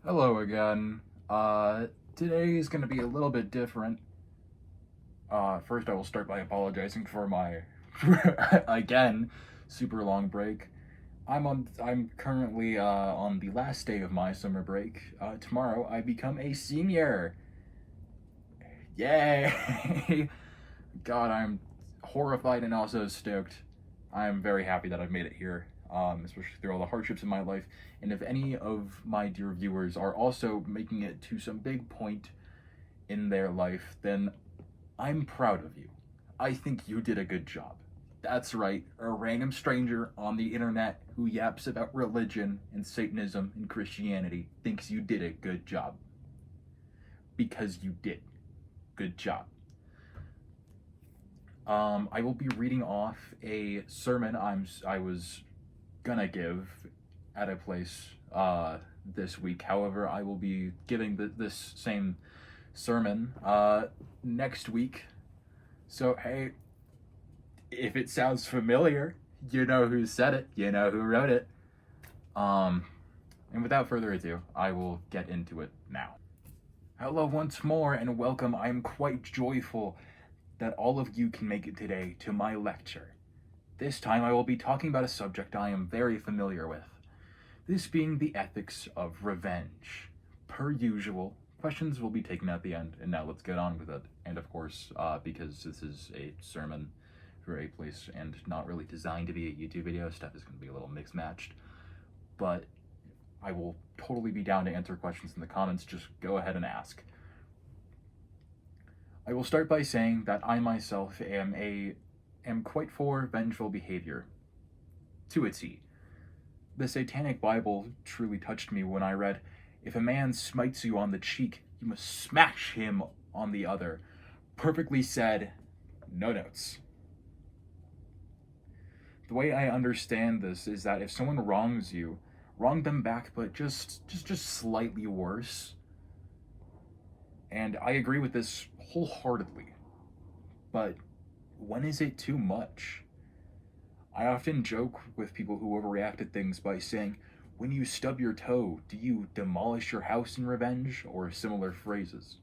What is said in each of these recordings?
Hello again. Today is going to be a little bit different. First, I will start by apologizing for my again super long break. I'm currently on the last day of my summer break. Tomorrow, I become a senior. Yay! God, I'm horrified and also stoked. I'm very happy that I've made it here, especially through all the hardships in my life. And if any of my dear viewers are also making it to some big point in their life, then I'm proud of you. I think you did a good job. That's right, a random stranger on the internet who yaps about religion and Satanism and Christianity thinks you did a good job. Because you did. Good job. I will be reading off a sermon I was gonna give at a place this week. However, I will be giving this same sermon next week. So hey, if it sounds familiar, you know who said it, you know who wrote it. Um, and without further ado, I will get into it now. Hello once more and welcome. I am quite joyful that all of you can make it today to my lecture. This time I will be talking about a subject I am very familiar with, this being the ethics of revenge. Per usual, questions will be taken at the end, and now let's get on with it. And of course, because this is a sermon for a place and not really designed to be a YouTube video, stuff is going to be a little mixed matched. But I will totally be down to answer questions in the comments, just go ahead and ask. I will start by saying that I myself am quite for vengeful behavior. To a T. The Satanic Bible truly touched me when I read, "If a man smites you on the cheek, you must smash him on the other." Perfectly said, no notes. The way I understand this is that if someone wrongs you, wrong them back, but just slightly worse. And I agree with this wholeheartedly. But when is it too much? I often joke with people who overreact to things by saying, "When you stub your toe, do you demolish your house in revenge?" or similar phrases.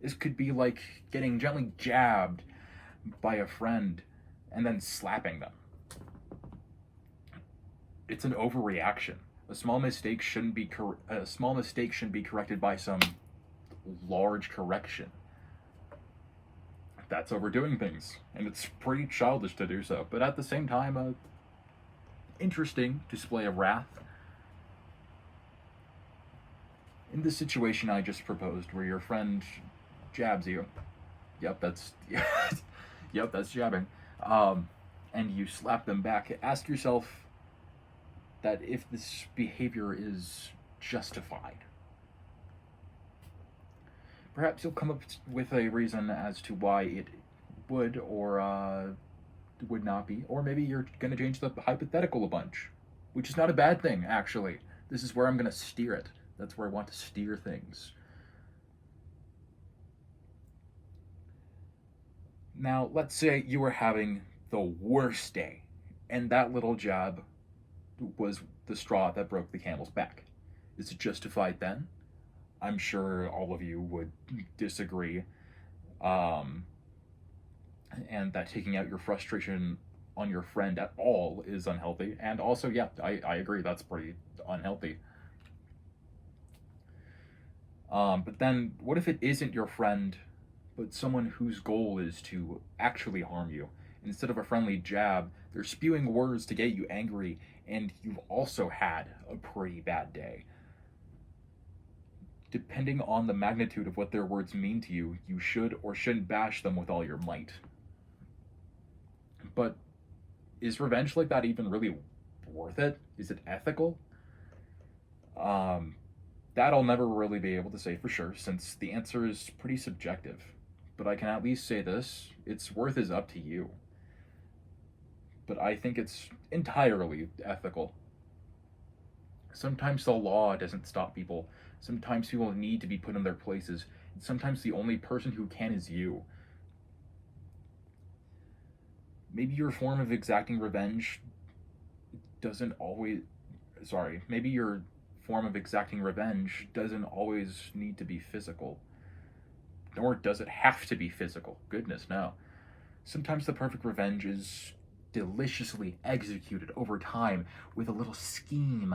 This could be like getting gently jabbed by a friend and then slapping them. It's an overreaction. A small mistake shouldn't be corrected by some large correction. That's overdoing things, and it's pretty childish to do so. But at the same time, a interesting display of wrath. In the situation I just proposed, where your friend jabs you, yep, that's yep, that's jabbing, and you slap them back. Ask yourself that if this behavior is justified. Perhaps you'll come up with a reason as to why it would or would not be, or maybe you're going to change the hypothetical a bunch, which is not a bad thing, actually. This is where I'm going to steer it. That's where I want to steer things. Now, let's say you were having the worst day, and that little jab was the straw that broke the camel's back. Is it justified then? I'm sure all of you would disagree. Um, and that taking out your frustration on your friend at all is unhealthy. And also, yeah, I agree, that's pretty unhealthy. But then, what if it isn't your friend, but someone whose goal is to actually harm you? Instead of a friendly jab, they're spewing words to get you angry, and you've also had a pretty bad day. Depending on the magnitude of what their words mean to you, you should or shouldn't bash them with all your might. But is revenge like that even really worth it? Is it ethical? Um, that I'll never really be able to say for sure, since the answer is pretty subjective. But I can at least say this, its worth is up to you. But I think it's entirely ethical. Sometimes the law doesn't stop people. Sometimes people need to be put in their places. And sometimes the only person who can is you. Maybe your form of exacting revenge doesn't always. Sorry, maybe your form of exacting revenge doesn't always need to be physical. Nor does it have to be physical. Goodness, no. Sometimes the perfect revenge is deliciously executed over time with a little scheme.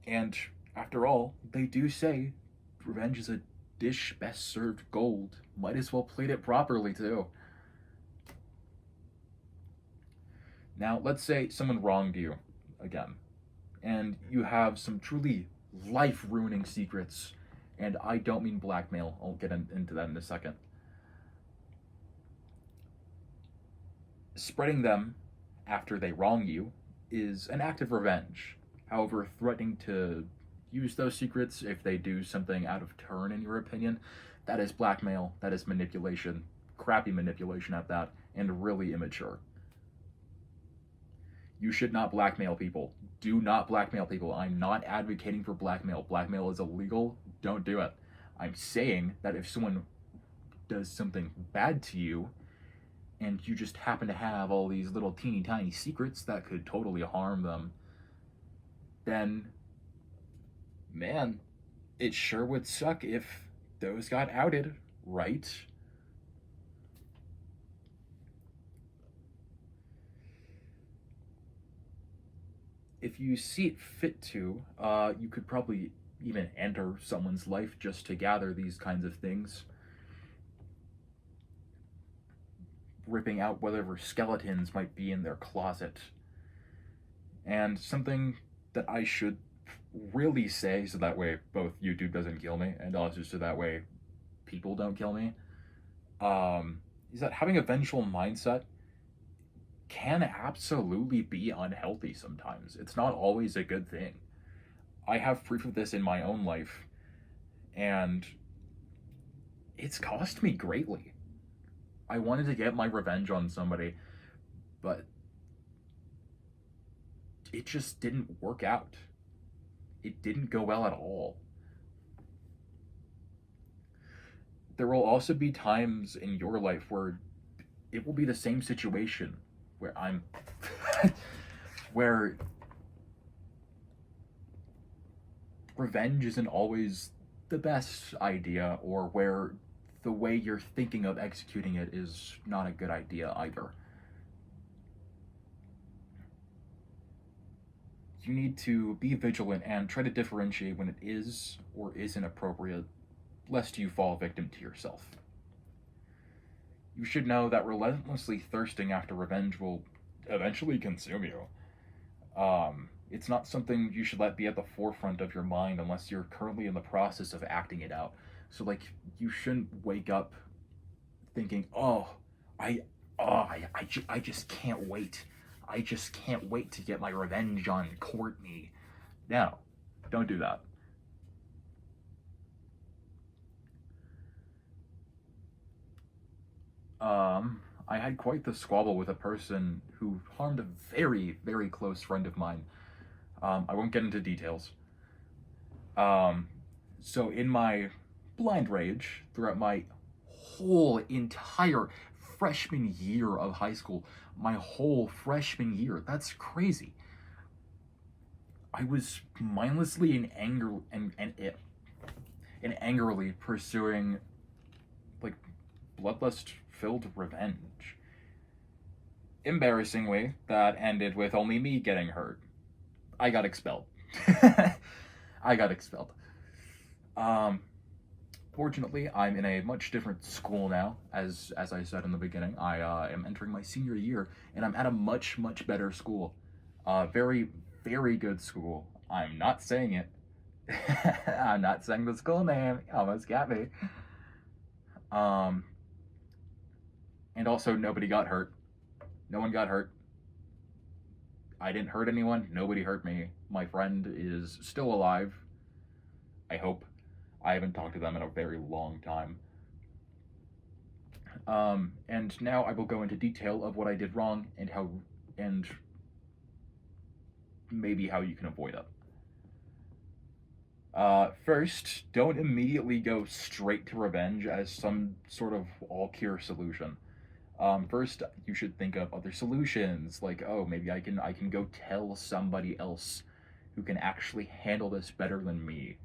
And after all, they do say revenge is a dish best served gold. Might as well plate it properly, too. Now, let's say someone wronged you again, and you have some truly life ruining secrets. And I don't mean blackmail, I'll get into that in a second. Spreading them after they wrong you is an act of revenge. However, threatening to use those secrets if they do something out of turn, in your opinion, that is blackmail, that is manipulation, crappy manipulation at that, and really immature. You should not blackmail people. Do not blackmail people. I'm not advocating for blackmail. Blackmail is illegal. Don't do it. I'm saying that if someone does something bad to you and you just happen to have all these little teeny tiny secrets that could totally harm them, then, man, it sure would suck if those got outed, right? If you see it fit to, you could probably even enter someone's life just to gather these kinds of things. Ripping out whatever skeletons might be in their closet. And something that I should really say, so that way both YouTube doesn't kill me, and also so that way people don't kill me, is that having a vengeful mindset can absolutely be unhealthy sometimes. It's not always a good thing. I have proof of this in my own life, and it's cost me greatly. I wanted to get my revenge on somebody, but it just didn't work out. It didn't go well at all. There will also be times in your life where it will be the same situation where I'm where revenge isn't always the best idea, or where the way you're thinking of executing it is not a good idea either. You need to be vigilant and try to differentiate when it is or isn't appropriate, lest you fall victim to yourself. You should know that relentlessly thirsting after revenge will eventually consume you. It's not something you should let be at the forefront of your mind unless you're currently in the process of acting it out. So, like, you shouldn't wake up thinking, I just can't wait. I just can't wait to get my revenge on Courtney. No, don't do that. I had quite the squabble with a person who harmed a very, very close friend of mine. I won't get into details. So in my blind rage throughout my whole entire freshman year of high school, my whole freshman year, that's crazy. I was mindlessly and angrily pursuing like bloodlust filled revenge. Embarrassingly, that ended with only me getting hurt. I got expelled. I got expelled. Um, Fortunately, I'm in a much different school now. As I said in the beginning, I am entering my senior year, and I'm at a much better school. Very very good school. I'm not saying it. I'm not saying the school name. You almost got me. Um, and also nobody got hurt. No one got hurt. I didn't hurt anyone. Nobody hurt me. My friend is still alive. I hope. I haven't talked to them in a very long time. And now I will go into detail of what I did wrong and maybe how you can avoid it. First, don't immediately go straight to revenge as some sort of all cure solution. First, you should think of other solutions, like, oh, maybe I can go tell somebody else who can actually handle this better than me.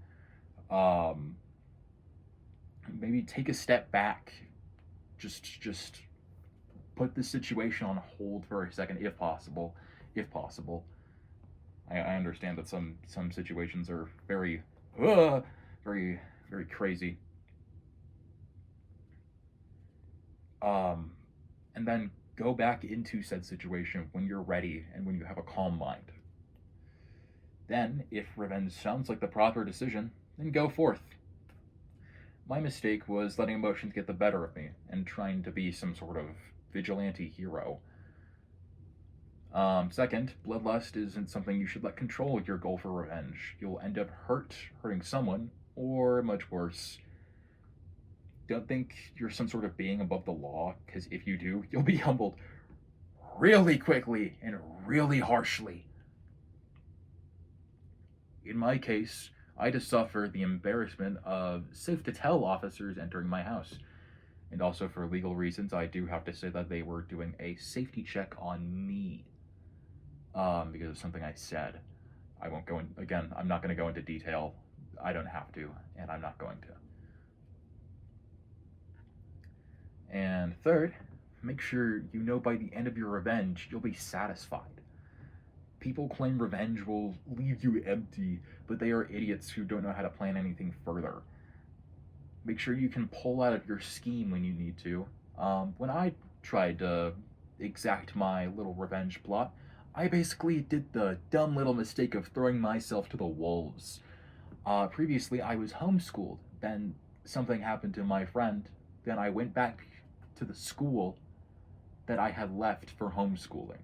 Um, Maybe take a step back, just put the situation on hold for a second, if possible. If possible, I understand that some situations are very very crazy. Um, and then go back into said situation when you're ready and when you have a calm mind. Then, if revenge sounds like the proper decision, then go forth. My mistake was letting emotions get the better of me and trying to be some sort of vigilante hero. Second, bloodlust isn't something you should let control your goal for revenge. You'll end up hurting someone, or much worse, don't think you're some sort of being above the law, because if you do, you'll be humbled really quickly and really harshly. In my case, I had to suffer the embarrassment of safe to tell officers entering my house. And also, for legal reasons, I do have to say that they were doing a safety check on me, because of something I said. I won't go in, again, I'm not going to go into detail. I don't have to, and I'm not going to. And third, make sure you know by the end of your revenge, you'll be satisfied. People claim revenge will leave you empty, but they are idiots who don't know how to plan anything further. Make sure you can pull out of your scheme when you need to. When I tried to exact my little revenge plot, I basically did the dumb little mistake of throwing myself to the wolves. Previously, I was homeschooled. Then something happened to my friend. Then I went back to the school that I had left for homeschooling.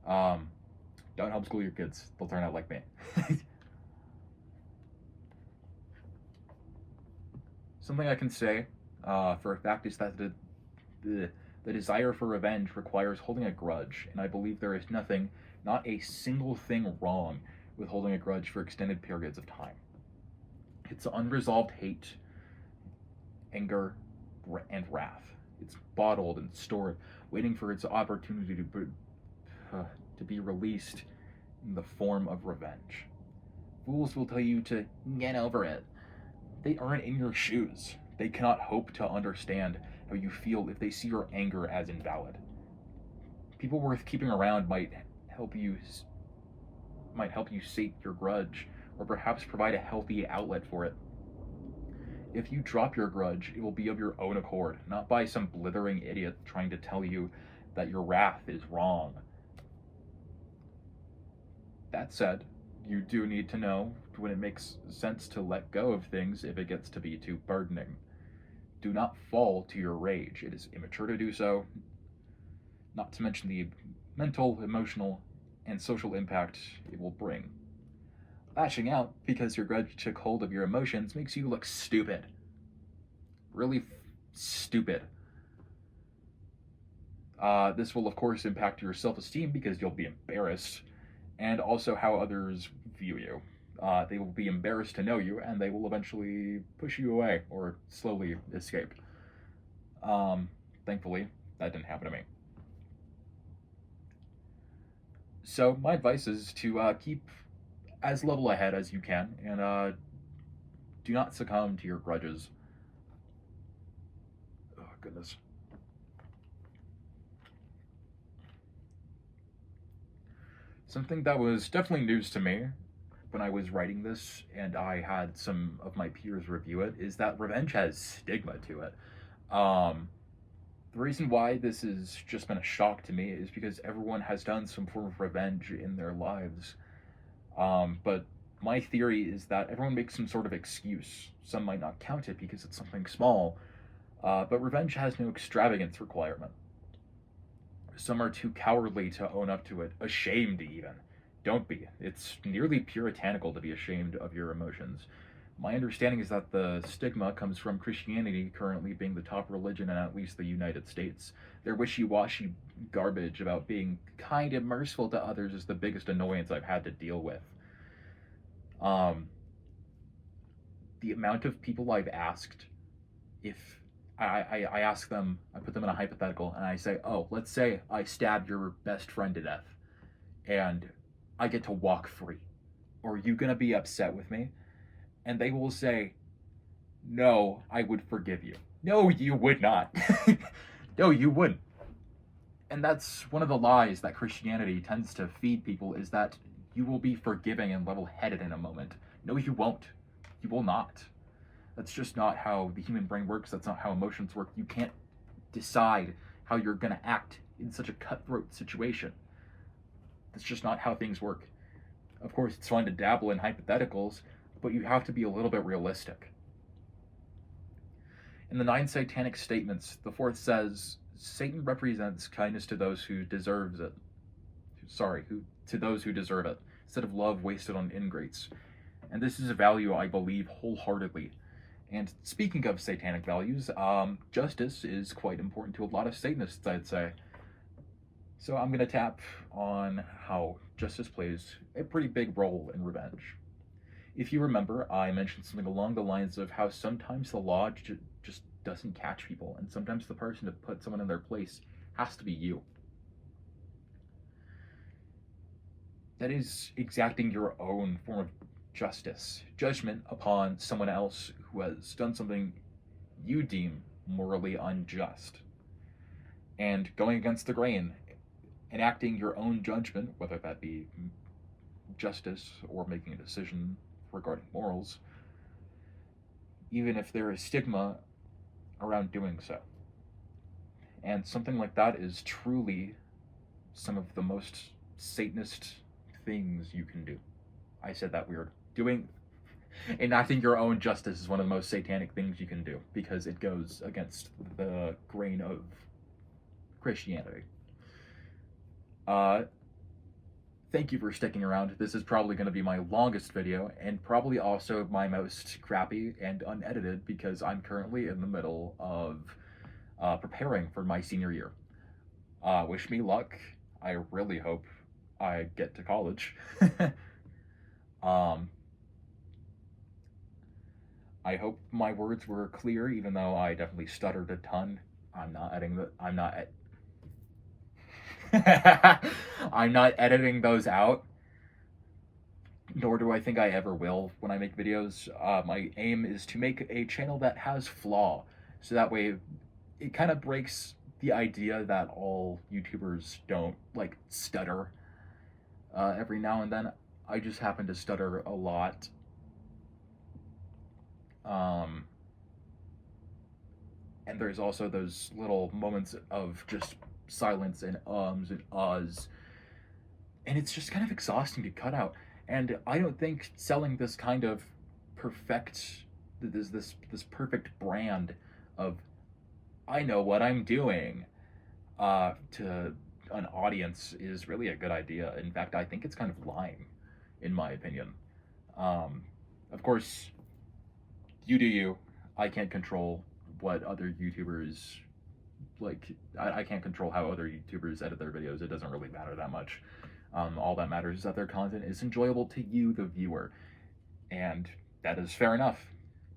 Um, don't homeschool your kids; they'll turn out like me. Something I can say for a fact is that the desire for revenge requires holding a grudge, and I believe there is nothing, not a single thing wrong with holding a grudge for extended periods of time. It's unresolved hate, anger, and wrath. It's bottled and stored, waiting for its opportunity to be released in the form of revenge. Fools will tell you to get over it. They aren't in your shoes. They cannot hope to understand how you feel if they see your anger as invalid. People worth keeping around help you might help you sate your grudge, or perhaps provide a healthy outlet for it. If you drop your grudge, it will be of your own accord, not by some blithering idiot trying to tell you that your wrath is wrong. That said, you do need to know when it makes sense to let go of things if it gets to be too burdening. Do not fall to your rage. It is immature to do so, not to mention the mental, emotional, and social impact it will bring. Lashing out because your grudge took hold of your emotions makes you look stupid. Really stupid. This will, of course, impact your self esteem because you'll be embarrassed, and also how others view you. They will be embarrassed to know you, and they will eventually push you away or slowly escape. Um, Thankfully, that didn't happen to me. So, my advice is to keep as level ahead as you can, and do not succumb to your grudges. Oh, goodness. Something that was definitely news to me when I was writing this, and I had some of my peers review it, is that revenge has stigma to it. Um, the reason why this has just been a shock to me is because everyone has done some form of revenge in their lives. But my theory is that everyone makes some sort of excuse. Some might not count it because it's something small, but revenge has no extravagance requirement. Some are too cowardly to own up to it, ashamed even. Don't be. It's nearly puritanical to be ashamed of your emotions. My understanding is that the stigma comes from Christianity currently being the top religion in at least the United States. Their wishy washy garbage about being kind and merciful to others is the biggest annoyance I've had to deal with. Um, the amount of people I've asked if I ask them, I put them in a hypothetical, and I say, oh, let's say I stab your best friend to death, and I get to walk free. Are you gonna be upset with me? And they will say, no, I would forgive you. No, you would not. No, you wouldn't. And that's one of the lies that Christianity tends to feed people, is that you will be forgiving and level-headed in a moment. No, you won't. You will not. That's just not how the human brain works. That's not how emotions work. You can't decide how you're going to act in such a cutthroat situation. That's just not how things work. Of course, it's fun to dabble in hypotheticals, but you have to be a little bit realistic. In the 9 satanic statements, the 4th says, Satan represents kindness to those who deserves it. To those who deserve it, instead of love wasted on ingrates. And this is a value I believe wholeheartedly. And speaking of satanic values, justice is quite important to a lot of Satanists, I'd say. So I'm going to tap on how justice plays a pretty big role in revenge. If you remember, I mentioned something along the lines of how sometimes the law just doesn't catch people, and sometimes the person to put someone in their place has to be you. That is exacting your own form of justice, judgment upon someone else who has done something you deem morally unjust, and going against the grain, enacting your own judgment, whether that be justice or making a decision regarding morals, even if there is stigma around doing so. And something like that is truly some of the most Satanist things you can do. I said that weird. Enacting your own justice is one of the most satanic things you can do, because it goes against the grain of Christianity. Thank you for sticking around. This is probably going to be my longest video, and probably also my most crappy and unedited, because I'm currently in the middle of preparing for my senior year. Wish me luck. I really hope I get to college. I hope my words were clear, even though I definitely stuttered a ton. I'm not editing those out, nor do I think I ever will when I make videos. My aim is to make a channel that has flaw, so that way it kind of breaks the idea that all YouTubers don't, like, stutter every now and then. I just happen to stutter a lot. And there's also those little moments of just silence and ums and uhs, and it's just kind of exhausting to cut out. And I don't think selling this kind of this perfect brand of I know what I'm doing to an audience is really a good idea. In fact, I think it's kind of lying, in my opinion. Of course, you do you. I can't control what other YouTubers, like, I can't control how other YouTubers edit their videos. It doesn't really matter that much. All that matters is that their content is enjoyable to you, the viewer. And that is fair enough.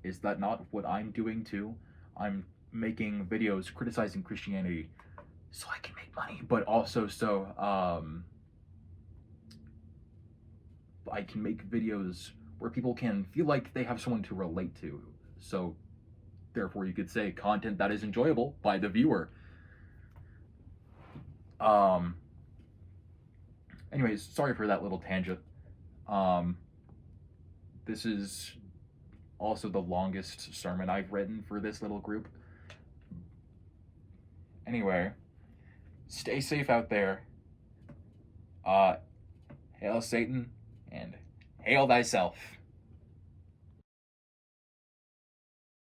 Is that not what I'm doing too? I'm making videos criticizing Christianity so I can make money, but also so I can make videos where people can feel like they have someone to relate to. So therefore you could say content that is enjoyable by the viewer. Anyways, sorry for that little tangent. This is also the longest sermon I've written for this little group. Anyway, stay safe out there. Hail Satan, and hail thyself.